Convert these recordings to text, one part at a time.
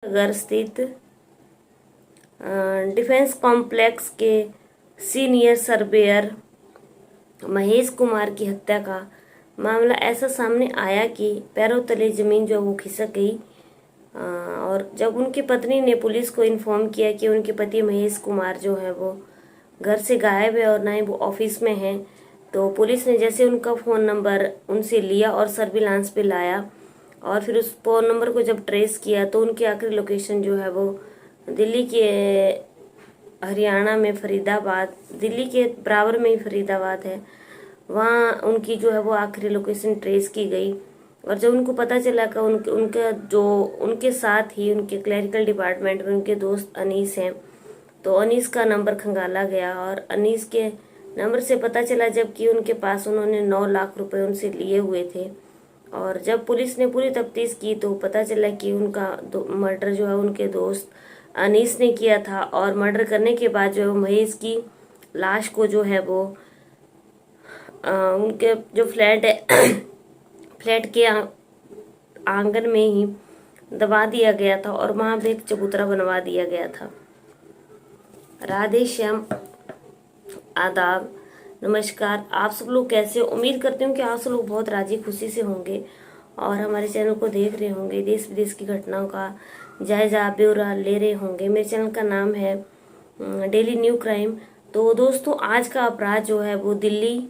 नगर स्थित defence complex के senior surveyor Mahesh Kumar की हत्या का मामला ऐसा सामने आया कि पैरों तले जमीन जो वो खिसक गई। और जब उनकी पत्नी ने पुलिस को इन्फॉर्म किया कि उनके पति महेश कुमार जो है वो घर से गायब है और ना ही वो ऑफिस में है, तो पुलिस ने जैसे उनका फ़ोन नंबर उनसे लिया और सर्विलांस पे लाया और फिर उस फ़ोन नंबर को जब ट्रेस किया तो उनकी आखिरी लोकेशन जो है वो दिल्ली के हरियाणा में फरीदाबाद, दिल्ली के बराबर में ही फरीदाबाद है, वहाँ उनकी जो है वो आखिरी लोकेशन ट्रेस की गई। और जब उनको पता चला कि उनका जो उनके साथ ही उनके क्लरिकल डिपार्टमेंट में उनके दोस्त अनीस हैं, तो अनीस का नंबर खंगाला गया और अनीस के नंबर से पता चला जबकि उनके पास उन्होंने 9 लाख रुपए उनसे लिए हुए थे। और जब पुलिस ने पूरी तफ्तीश की तो पता चला कि उनका मर्डर जो है उनके दोस्त अनीस ने किया था। और मर्डर करने के बाद जो है महेश की लाश को जो है वो उनके जो फ्लैट है फ्लैट के आंगन में ही दबा दिया गया था और वहां पे एक चबूतरा बनवा दिया गया था। राधे श्याम, आदाब, नमस्कार। आप सब लोग कैसे हो? उम्मीद करती हूँ कि आप सब लोग बहुत राजी खुशी से होंगे और हमारे चैनल को देख रहे होंगे, देश विदेश की घटनाओं का जायजा ब्यौरा ले रहे होंगे। मेरे चैनल का नाम है डेली न्यू क्राइम। तो दोस्तों, आज का अपराध जो है वो दिल्ली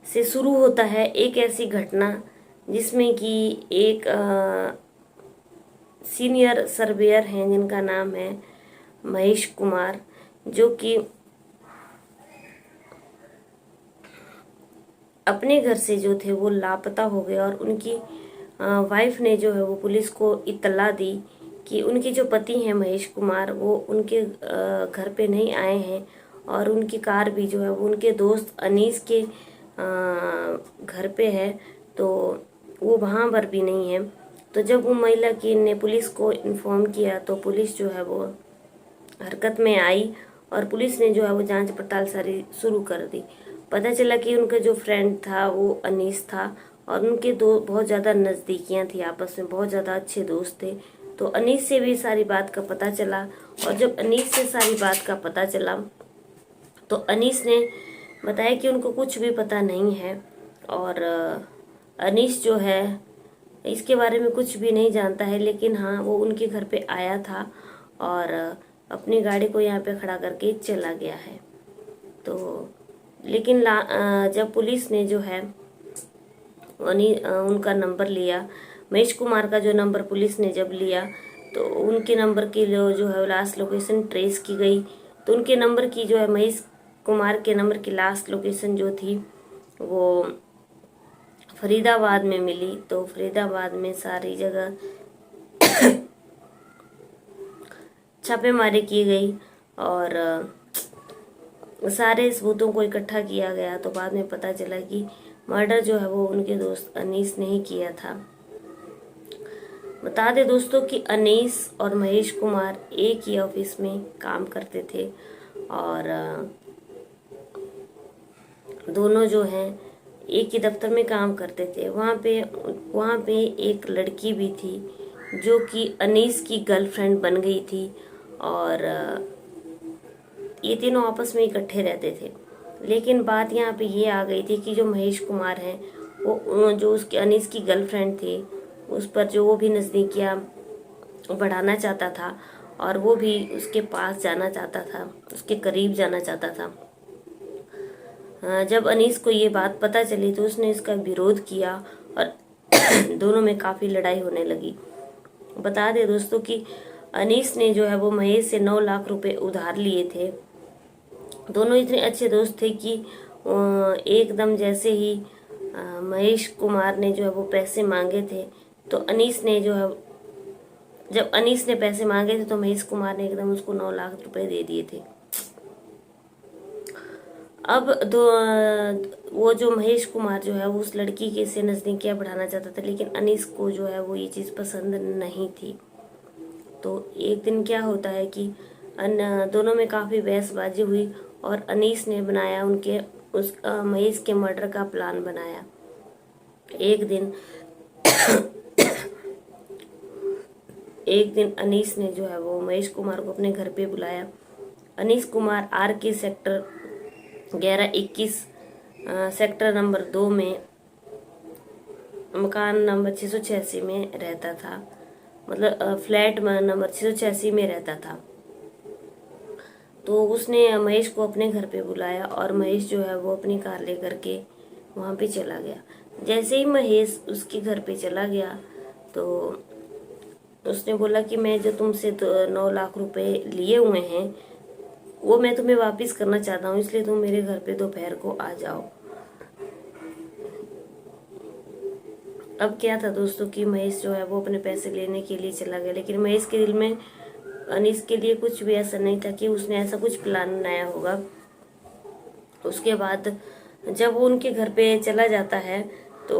से शुरू होता है। एक ऐसी घटना जिसमें कि एक सीनियर सर्वेयर हैं जिनका नाम है महेश कुमार, जो कि अपने घर से जो थे वो लापता हो गए और उनकी वाइफ ने जो है वो पुलिस को इत्तला दी कि उनके जो पति हैं महेश कुमार वो उनके घर पे नहीं आए हैं और उनकी कार भी जो है वो उनके दोस्त अनीस के घर पे है, तो वो वहाँ पर भी नहीं है। तो जब वो महिला की ने पुलिस को इन्फॉर्म किया तो पुलिस जो है वो हरकत में आई और पुलिस ने जो है वो जांच पड़ताल सारी शुरू कर दी। पता चला कि उनका जो फ्रेंड था वो अनीस था और उनके दो बहुत ज़्यादा नज़दीकियाँ थी, आपस में बहुत ज़्यादा अच्छे दोस्त थे। तो अनीस से भी सारी बात का पता चला और जब अनीस से सारी बात का पता चला तो अनीस ने बताया कि उनको कुछ भी पता नहीं है और अनीस जो है इसके बारे में कुछ भी नहीं जानता है, लेकिन हाँ वो उनके घर पे आया था और अपनी गाड़ी को यहाँ पे खड़ा करके चला गया है। तो लेकिन जब पुलिस ने जो है उनका नंबर लिया, महेश कुमार का जो नंबर पुलिस ने जब लिया तो उनके नंबर की जो है लास्ट लोकेशन ट्रेस की गई। तो उनके नंबर की जो है महेश कुमार के नंबर की लास्ट लोकेशन जो थी वो फरीदाबाद में मिली। तो फरीदाबाद में सारी जगह छापेमारी की गई और सारे सबूतों को इकट्ठा किया गया। तो बाद में पता चला कि मर्डर जो है वो उनके दोस्त अनीस ने ही किया था। बता दें दोस्तों कि अनीस और महेश कुमार एक ही ऑफिस में काम करते थे और दोनों जो हैं एक ही दफ्तर में काम करते थे। वहाँ पे एक लड़की भी थी जो कि अनीस की गर्लफ्रेंड बन गई थी और ये तीनों आपस में इकट्ठे रहते थे। लेकिन बात यहाँ पे ये आ गई थी कि जो महेश कुमार हैं वो जो उसकी अनीस की गर्लफ्रेंड थी उस पर जो वो भी नज़दीकियाँ बढ़ाना चाहता था और वो भी उसके पास जाना चाहता था, उसके करीब जाना चाहता था। जब अनीस को ये बात पता चली तो उसने इसका विरोध किया और दोनों में काफ़ी लड़ाई होने लगी। बता दें दोस्तों कि अनीस ने जो है वो महेश से 9 लाख रुपए उधार लिए थे। दोनों इतने अच्छे दोस्त थे कि एकदम जैसे ही महेश कुमार ने जो है वो पैसे मांगे थे तो अनीस ने जो है जब अनीस ने पैसे मांगे थे तो महेश कुमार ने एकदम उसको 9 लाख रुपए दे दिए थे। अब वो जो महेश कुमार जो है वो उस लड़की के से नज़दीकियाँ बढ़ाना चाहता था, लेकिन अनीस को जो है वो ये चीज़ पसंद नहीं थी। तो एक दिन क्या होता है कि दोनों में काफ़ी बहसबाजी हुई और अनीस ने बनाया उस महेश के मर्डर का प्लान बनाया। एक दिन अनीस ने जो है वो महेश कुमार को अपने घर पे बुलाया। Anees Kumar RK sector 1121 sector number 2 में मकान नंबर 686 में रहता था, मतलब फ्लैट नंबर 686 में रहता था। तो उसने महेश को अपने घर पे बुलाया और महेश जो है वो अपनी कार लेकर के वहाँ पे चला गया। जैसे ही महेश उसके घर पे चला गया तो उसने बोला कि मैं जो तुमसे 9 लाख रुपए लिए हुए हैं वो मैं तुम्हें वापस करना चाहता हूँ, इसलिए तुम मेरे घर पे दोपहर को आ जाओ। अब क्या था दोस्तों कि महेश जो है वो अपने पैसे लेने के लिए चला गया, लेकिन महेश के दिल में अनीस के लिए कुछ भी ऐसा नहीं था कि उसने ऐसा कुछ प्लान बनाया होगा। उसके बाद जब वो उनके घर पे चला जाता है तो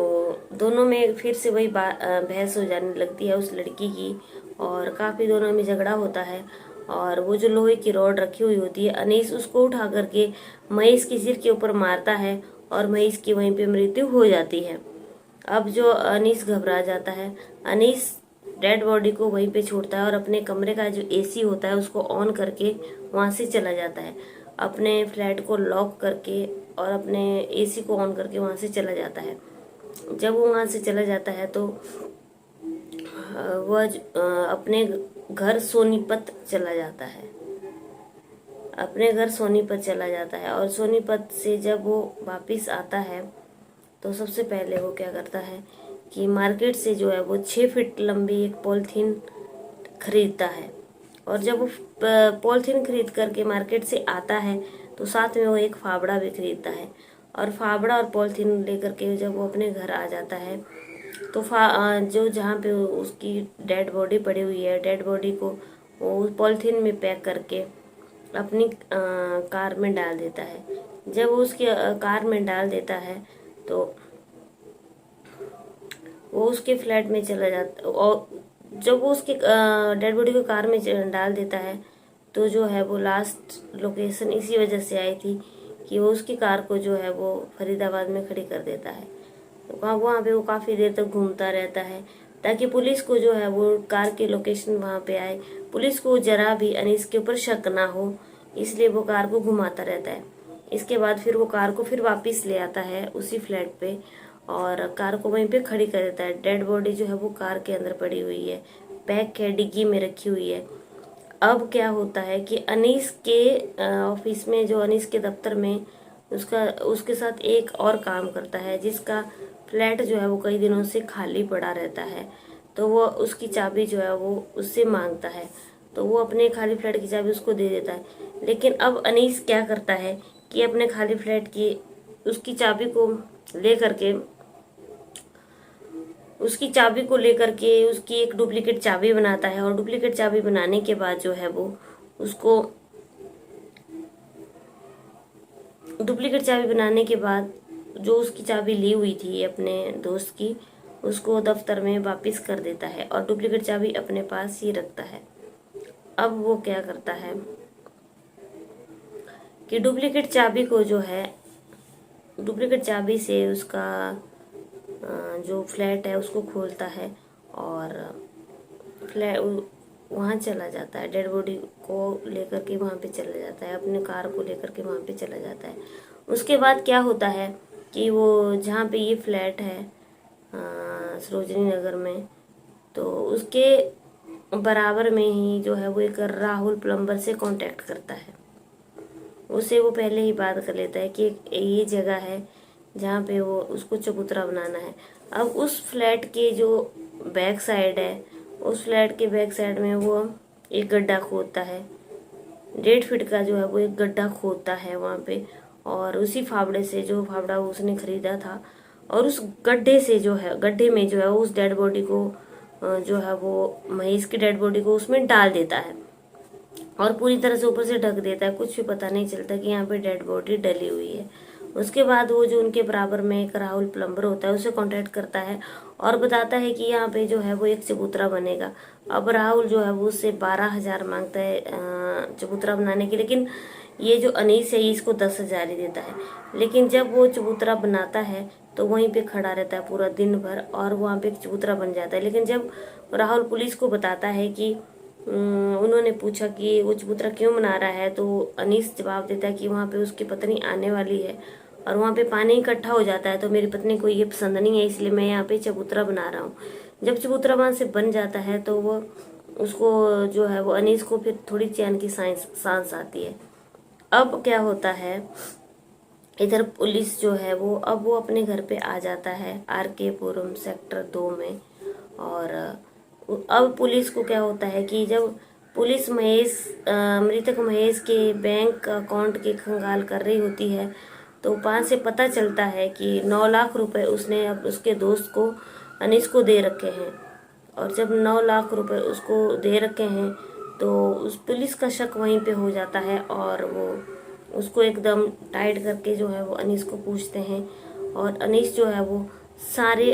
दोनों में फिर से वही बहस हो जाने लगती है उस लड़की की, और काफ़ी दोनों में झगड़ा होता है। और वो जो लोहे की रॉड रखी हुई होती है, अनीस उसको उठा करके महेश के सिर के ऊपर मारता है और महेश की वहीं पे मृत्यु हो जाती है। अब जो अनीस घबरा जाता है, अनीस डेड बॉडी को वहीं पे छोड़ता है और अपने कमरे का जो AC होता है उसको ऑन करके वहां से चला जाता है। अपने फ्लैट को लॉक करके और अपने AC को ऑन करके वहां से चला जाता है। जब वो वहां से चला जाता है तो वह अपने घर सोनीपत चला जाता है। अपने घर सोनीपत चला जाता है और सोनीपत से जब वो वापिस आता है तो सबसे पहले वो क्या करता है कि मार्केट से जो है वो 6 फीट लंबी एक पॉलिथीन खरीदता है। और जब वो पॉलिथीन खरीद करके मार्केट से आता है तो साथ में वो एक फावड़ा भी खरीदता है। और फावड़ा और पॉलिथीन लेकर के जब वो अपने घर आ जाता है तो जो जहाँ पे उसकी डेड बॉडी पड़ी हुई है, डेड बॉडी को वो पॉलिथीन में पैक करके अपनी कार में डाल देता है। जब वो उसके कार में डाल देता है तो वो उसके फ्लैट में चला जाता, और जब वो उसके डेड बॉडी को कार में डाल देता है तो जो है वो लास्ट लोकेशन इसी वजह से आई थी कि वो उसकी कार को जो है वो फरीदाबाद में खड़ी कर देता है। तो वहाँ पे वो काफ़ी देर तक घूमता रहता है ताकि पुलिस को जो है वो कार के लोकेशन वहाँ पे आए, पुलिस को जरा भी अनीस के ऊपर शक ना हो, इसलिए वो कार को घुमाता रहता है। इसके बाद फिर वो कार को फिर वापस ले आता है उसी फ्लैट पे और कार को वहीं पे खड़ी कर देता है। डेड बॉडी जो है वो कार के अंदर पड़ी हुई है, पैक है, डिग्गी में रखी हुई है। अब क्या होता है कि अनीस के ऑफिस में, जो अनीस के दफ्तर में उसके साथ एक और काम करता है जिसका फ्लैट जो है वो कई दिनों से खाली पड़ा रहता है। तो वो उसकी चाबी जो है वो उससे मांगता है, तो वो अपने खाली फ्लैट की चाबी उसको दे देता है। लेकिन अब अनीस क्या करता है कि अपने खाली फ्लैट की उसकी चाबी को लेकर के उसकी एक डुप्लीकेट चाबी बनाता है। और डुप्लीकेट चाबी बनाने के बाद जो है वो उसको डुप्लीकेट चाबी बनाने के बाद जो उसकी चाबी ली हुई थी अपने दोस्त की, उसको दफ्तर में वापस कर देता है और डुप्लीकेट चाबी अपने पास ही रखता है। अब वो क्या करता है कि डुप्लीकेट चाबी से उसका जो फ्लैट है उसको खोलता है और वहाँ चला जाता है, डेड बॉडी को लेकर के वहाँ पे चला जाता है, अपने कार को लेकर के वहाँ पे चला जाता है। उसके बाद क्या होता है कि वो जहाँ पे ये फ्लैट है सरोजनी नगर में, तो उसके बराबर में ही जो है वो एक राहुल प्लम्बर से कांटेक्ट करता है। उससे वो पहले ही बात कर लेता है कि ये जगह है जहाँ पे वो उसको चबूतरा बनाना है। अब उस फ्लैट के जो बैक साइड है, उस फ्लैट के बैक साइड में वो एक गड्ढा खोदता है, 1.5 फीट का जो है वो एक गड्ढा खोदता है वहाँ पे। और उसी फावड़े से, जो फावड़ा उसने खरीदा था, और उस गड्ढे में जो है उस डेड बॉडी को जो है वो महेश की डेड बॉडी को उसमें डाल देता है और पूरी तरह से ऊपर से ढक देता है। कुछ भी पता नहीं चलता कि यहाँ पे डेड बॉडी डली हुई है। उसके बाद वो जो उनके बराबर में एक राहुल प्लम्बर होता है उसे कांटेक्ट करता है और बताता है कि यहाँ पे जो है वो एक चबूतरा बनेगा। अब राहुल जो है वो उससे 12,000 मांगता है चबूतरा बनाने की, लेकिन ये जो अनीस है इसको 10,000 ही देता है। लेकिन जब वो चबूतरा बनाता है तो वहीं पे खड़ा रहता है पूरा दिन भर और वहाँ पे एक चबूतरा बन जाता है। लेकिन जब राहुल पुलिस को बताता है कि उन्होंने पूछा कि वो चबूतरा क्यों बना रहा है, तो अनीस जवाब देता है कि वहाँ पे उसकी पत्नी आने वाली है और वहाँ पे पानी इकट्ठा हो जाता है, तो मेरी पत्नी को ये पसंद नहीं है, इसलिए मैं यहाँ पे चबूतरा बना रहा हूँ। जब चबूतरा वहाँ से बन जाता है तो वो उसको जो है वो अनीस को फिर थोड़ी चैन की सांस आती है। अब क्या होता है, इधर पुलिस जो है वो अब वो अपने घर पे आ जाता है RK पुरम सेक्टर 2 में। और अब पुलिस को क्या होता है कि जब पुलिस मृतक महेश के बैंक अकाउंट की खंगाल कर रही होती है तो वहाँ से पता चलता है कि 9 लाख रुपए उसने अब उसके दोस्त को अनीस को दे रखे हैं। और जब 9 लाख रुपए उसको दे रखे हैं तो उस पुलिस का शक वहीं पे हो जाता है और वो उसको एकदम टाइट करके जो है वो अनीस को पूछते हैं। और अनीस जो है वो सारे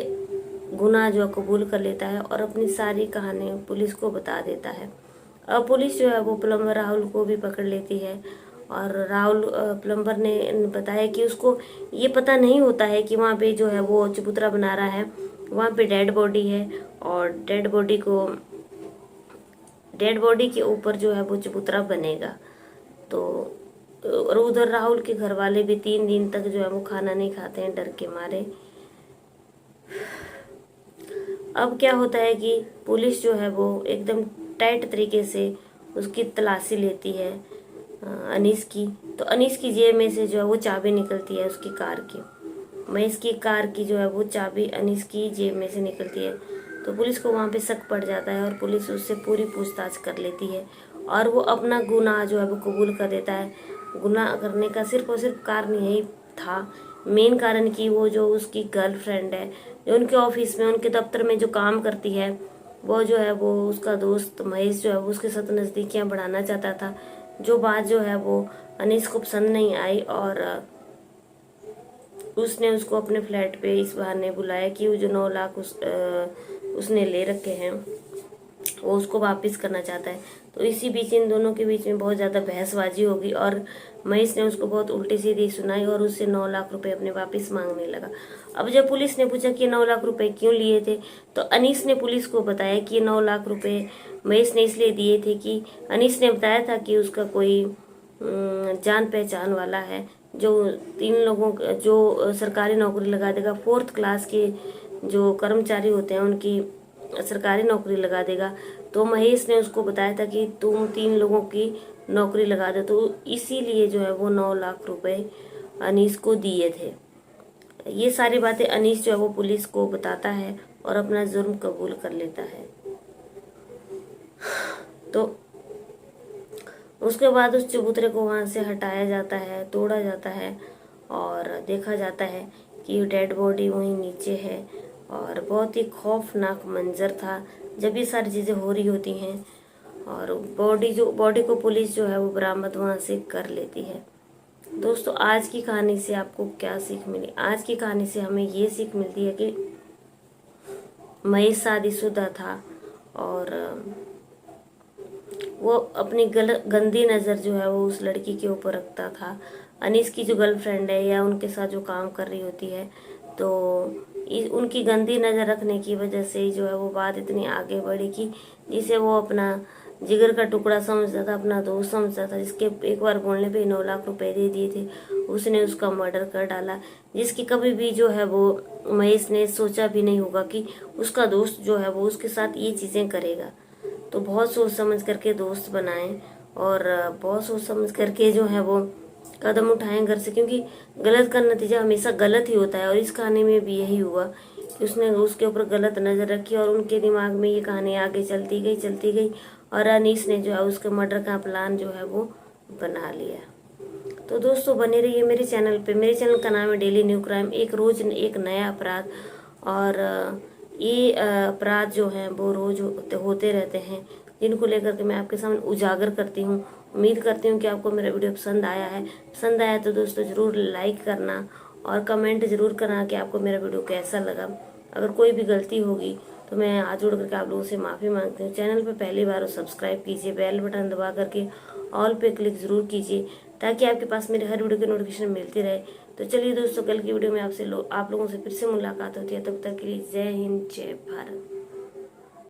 गुनाह जो कबूल कर लेता है और अपनी सारी कहानी पुलिस को बता देता है। अब पुलिस जो है वो प्लम्बर राहुल को भी पकड़ लेती है और राहुल प्लम्बर ने बताया कि उसको ये पता नहीं होता है कि वहाँ पे जो है वो चबूतरा बना रहा है, वहाँ पे डेड बॉडी है और डेड बॉडी के ऊपर जो है वो चबूतरा बनेगा। तो और उधर राहुल के घर वाले भी 3 दिन तक जो है वो खाना नहीं खाते हैं डर के मारे। अब क्या होता है कि पुलिस जो है वो एकदम टाइट तरीके से उसकी तलाशी लेती है अनीस की। तो अनीस की जेब में से जो है वो चाबी निकलती है उसकी कार की। महेश की कार की जो है वो चाबी अनीस की जेब में से निकलती है। तो पुलिस को वहाँ पे शक पड़ जाता है और पुलिस उससे पूरी पूछताछ कर लेती है और वो अपना गुनाह जो है वो कबूल कर देता है। गुनाह करने का सिर्फ और सिर्फ कारण यही था, मेन कारण कि वो जो उसकी गर्लफ्रेंड है जो उनके ऑफिस में उनके दफ्तर में जो काम करती है, वो जो है वो उसका दोस्त महेश जो है वो उसके साथ नज़दीकियाँ बढ़ाना चाहता था। जो बात जो है वो अनीस को पसंद नहीं आई और उसने उसको अपने फ्लैट पे इस बहाने बुलाया कि वो जो 9 लाख उसने ले रखे हैं वो उसको वापस करना चाहता है। तो इसी बीच इन दोनों के बीच में बहुत ज़्यादा बहसबाजी होगी और महेश ने उसको बहुत उल्टी सीधी सुनाई और उससे 9 लाख रुपए अपने वापस मांगने लगा। अब जब पुलिस ने पूछा कि 9 लाख रुपए क्यों लिए थे, तो अनीस ने पुलिस को बताया कि 9 लाख रुपए महेश ने इसलिए दिए थे कि अनीस ने बताया था कि उसका कोई जान पहचान वाला है जो 3 लोगों जो सरकारी नौकरी लगा देगा, 4th क्लास के जो कर्मचारी होते हैं उनकी सरकारी नौकरी लगा देगा। तो महेश ने उसको बताया था कि तुम 3 लोगों की नौकरी लगा दो, तो इसीलिए जो है वो 9 लाख रुपए अनीस को दिए थे। ये सारी बातें अनीस जो है वो पुलिस को बताता है और अपना जुर्म कबूल कर लेता है। तो उसके बाद उस चबूतरे को वहाँ से हटाया जाता है, तोड़ा जाता है और देखा जाता है कि डेड बॉडी वहीं नीचे है। और बहुत ही खौफनाक मंजर था जब ये सारी चीज़ें हो रही होती हैं और बॉडी को पुलिस जो है वो बरामद वहाँ से कर लेती है। दोस्तों, आज की कहानी से आपको क्या सीख मिली? आज की कहानी से हमें ये सीख मिलती है कि महेश शादीशुदा था और वो अपनी गंदी नज़र जो है वो उस लड़की के ऊपर रखता था। अनीस की जो गर्लफ्रेंड है या उनके साथ जो काम कर रही होती है, तो उनकी गंदी नज़र रखने की वजह से ही जो है वो बात इतनी आगे बढ़ी कि जिसे वो अपना जिगर का टुकड़ा समझता था, अपना दोस्त समझता था, जिसके एक बार बोलने पे 9 लाख रुपए दे दिए थे, उसने उसका मर्डर कर डाला। जिसकी कभी भी जो है वो महेश ने सोचा भी नहीं होगा कि उसका दोस्त जो है वो उसके साथ ये चीज़ें करेगा। तो बहुत सोच समझ करके दोस्त बनाएं और बहुत सोच समझ करके जो है वो कदम उठाएं घर से, क्योंकि गलत का नतीजा हमेशा गलत ही होता है। और इस कहानी में भी यही हुआ कि उसने उसके ऊपर गलत नज़र रखी और उनके दिमाग में ये कहानी आगे चलती गई और अनीस ने जो है उसके मर्डर का प्लान जो है वो बना लिया। तो दोस्तों, बने रहिए मेरे चैनल पे। मेरे चैनल का नाम है डेली न्यू क्राइम, एक रोज एक नया अपराध। और ये अपराध जो हैं वो रोज होते रहते हैं, जिनको लेकर के मैं आपके सामने उजागर करती हूँ। उम्मीद करती हूँ कि आपको मेरा वीडियो पसंद आया है। पसंद आया तो दोस्तों ज़रूर लाइक करना और कमेंट ज़रूर करना कि आपको मेरा वीडियो कैसा लगा। अगर कोई भी गलती होगी तो मैं हाथ जोड़ करके आप लोगों से माफ़ी मांगती हूँ। चैनल पे पहली बार हो सब्सक्राइब कीजिए, बेल बटन दबा करके ऑल पे क्लिक ज़रूर कीजिए ताकि आपके पास मेरे हर वीडियो की नोटिफिकेशन मिलती रहे। तो चलिए दोस्तों, कल की वीडियो में आप लोगों से फिर से मुलाकात होती है। तब तक के लिए जय हिंद, जय भारत।